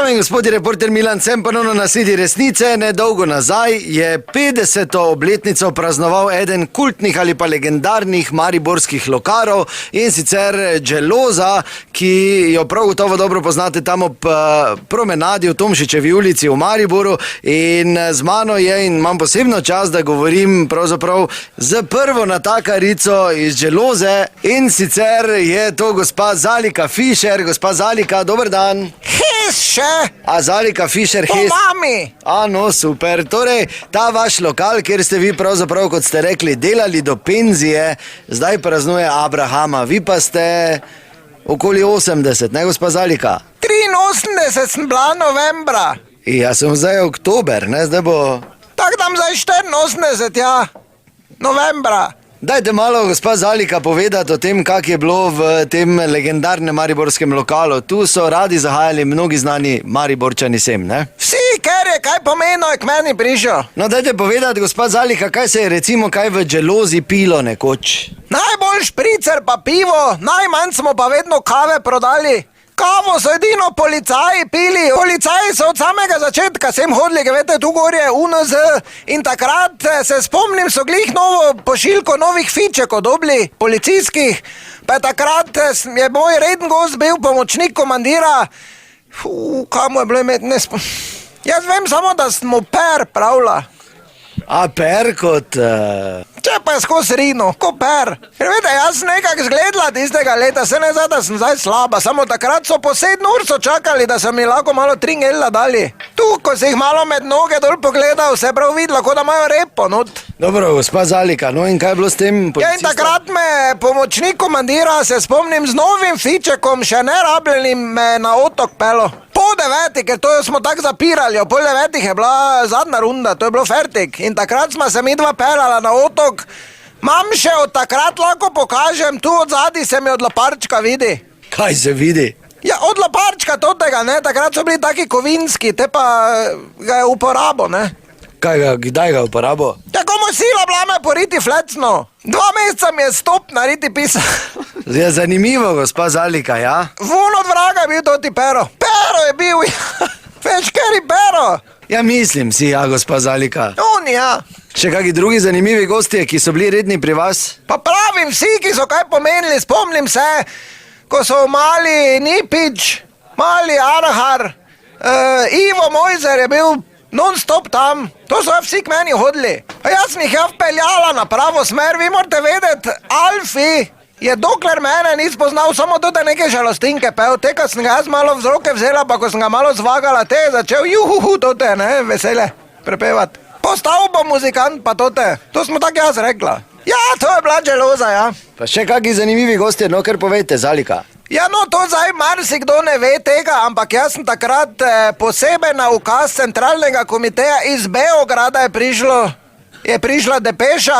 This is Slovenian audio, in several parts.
Dame in gospodje, reporter Milan Sem ponovno na sledi resnice. Nedolgo nazaj je 50. obletnico praznoval eden kultnih ali pa legendarnih mariborskih lokarov, in sicer Geloza, ki jo prav gotovo dobro poznate tam ob promenadi v Tomšičevi ulici v Mariboru. In z mano je, in imam posebno čast, da govorim pravzaprav z prvo natakarico iz Geloze, in sicer je to gospa Zalika Fišer. Gospa Zalika, dober dan. Še? A Zalika Fišer, Po mami! No, super. Torej, ta vaš lokal, kjer ste vi pravzaprav, kot ste rekli, delali do penzije, zdaj praznuje Abrahama. Vi pa ste okoli 80, ne, gospa Zalika? 83 sem bila novembra. Ja, sem zdaj oktober, ne, zdaj bo... Tak dam zdaj 84, ja. Novembra. Dajte malo, gospa Zalika, povedati o tem, kak je bilo v tem legendarnem mariborskem lokalu. Tu so radi zahajali mnogi znani Mariborčani sem, ne? Vsi, ker je kaj pomenilo, je k meni prišel. No, dajte povedati, gospa Zalika, kaj se je recimo kaj v Gelozi pilo nekoč? Najbolj špricer pa pivo, najmanj smo pa vedno kave prodali. Kavo so edino policaji pili. Policaji so od samega začetka sem hodili, veste, tu gor je UNZ, in takrat se spomnim, so glih novo pošiljko novih fičekov dobili, policijskih, pa takrat je moj reden gost bil pomočnik komandira. Kamo je bilo imeti, jaz vem samo, da smo per pravila. A per kot... Če pa je skozi rino, ko per. Ker vete, jaz sem nekako zgledala tistega leta, se ne zdaj, da sem zdaj slaba, samo takrat so po 7 ur so čakali, da so mi lahko malo tringela dali. Tu, ko si jih malo med noge dol pogledal, se je prav videla, kot da imajo repo not. Dobro, gospa Zalika, no in kaj je bilo s tem policistom? Ja, in takrat me pomočnik komandira, se spomnim, z novim fičekom, še ne rabljenim, me na otok pelo. Po 9, ker to smo tako zapirali, po 9 je bila zadnja runda, to je bilo fertik. In takrat smo se mi dva pelala na otok. Mam še od takrat lahko pokažem, tu od zadaj se mi od loparčka vidi. Kaj se vidi? Ja, od loparčka totega, ne, takrat so bili taki kovinski, te pa ga je uporabo, ne. Kdaj ga uporabo? Tako mu sila bila me poriti flecno. 2 meseca mi je stop nariti pisa. Je zanimivo, gospa Zalika, ja? Vun od vraga je bil toti Pero. Pero je bil, ja. Veš, kjer je Pero? Ja, mislim si, ja, gospa Zalika. On, ja. Še kaki drugi zanimivi gostje, ki so bili redni pri vas? Pa pravim, vsi, ki so kaj pomenili, spomnim se, ko so mali Nipič, mali Arhar, Ivo Mojzer je bil non-stop tam, to so vsi k meni hodili. A jaz sem jih vpeljala na pravo smer, vi morate vedeti, Alfi je dokler mene ni spoznal, samo tudi neke žalostinke pel, te, ko sem ga jaz malo v roke vzela, pa ko sem ga malo zvagala, te je začel juhuhu, tote, ne, vesele, prepevati. Postal bom muzikant, pa tote, to smo tako jaz rekla. Ja, to je bila Geloza, ja. Pa še kaki zanimivi gostje, no, ker povejte, Zalika. Ja, no, to zdaj marsikdo ne ve tega, ampak jaz sem takrat posebej na ukaz centralnega komiteja iz Beograda je prišla depeša,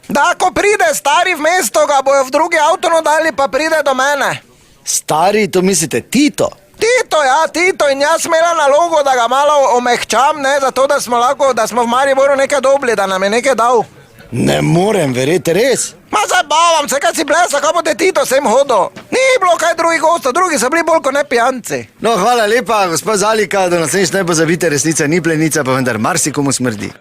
da ko pride stari v mesto, ga bojo v drugi avto dali, pa pride do mene. Stari, to mislite Tito? Tito, ja, Tito, in jaz imela nalogo, da ga malo omehčam, ne, zato da smo lahko, da smo v Mariboru nekaj dobili, da nam je nekaj dal. Ne morem verjeti, res? Ma zabavam se, kaj si plesa, kaj bote Tito sem hodil. Ni bilo kaj drugih gostov, drugi so bili bolj kot ne pijanci. No, hvala lepa, gospod Zalika, da nas ne pozabite, resnica ni plenica, pa vendar marsikomu smrdi.